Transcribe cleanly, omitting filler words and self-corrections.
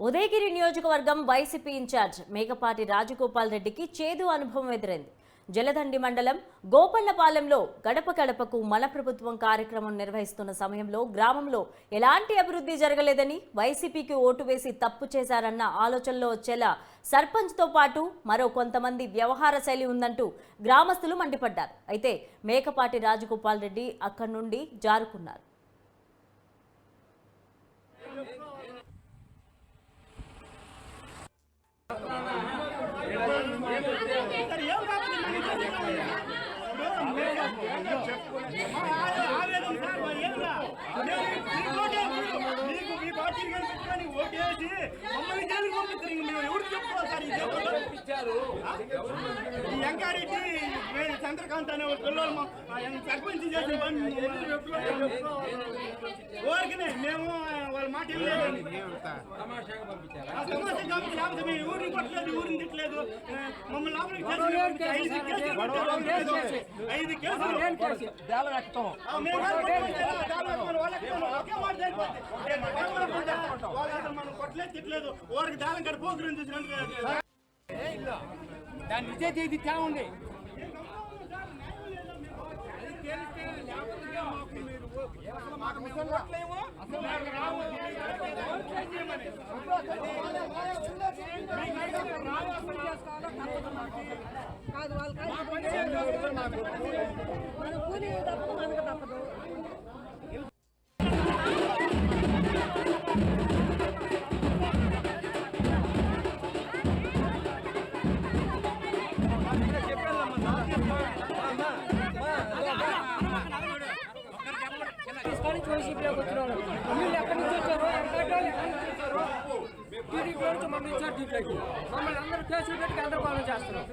ఉదయగిరి నియోజకవర్గం YCP incharge Mekapati Rajagopal రెడ్డికి చేదు అనుభవం ఎదురైంది. జలదండి మండలం గోపన్నపాలెంలో గడప గడపకు మన ప్రభుత్వం కార్యక్రమం నిర్వహిస్తున్న సమయంలో గ్రామంలో ఎలాంటి అభివృద్ధి జరగలేదని, వైసీపీకి ఓటు వేసి తప్పు చేశారన్న ఆలోచనలో వచ్చేలా సర్పంచ్తో పాటు మరో కొంతమంది వ్యవహార శైలి ఉందంటూ గ్రామస్తులు మండిపడ్డారు. అయితే మేకపాటి రాజగోపాల్ రెడ్డి అక్కడి నుండి జారుకున్నారు. చంద్రకాంత్ అనే పిల్లలు సర్పంచ్ చేసిన ఊరికినే మేము వాళ్ళ మాట ఊరిని కొట్టలేదు, ఊరిని తిట్టలేదు, మమ్మల్ని లోపలికి 5 కేసులు మనం కొట్టలేదు, తిట్టలేదు, ఊరికి దానం కడ పోకుని చూసినట్టు దాని నిజే తేదీ తేడా ఉంది. వైసీపీలోకి వచ్చిన వాళ్ళు వీళ్ళు ఎక్కడి నుంచి వచ్చారు, ఎక్కడి వచ్చారు, టీడీపీ మమ్మల్ని ఇచ్చారు. దీంట్లోకి మమ్మల్ని అందరూ కేసులు పెట్టి కేంద్ర పాలన చేస్తున్నారు.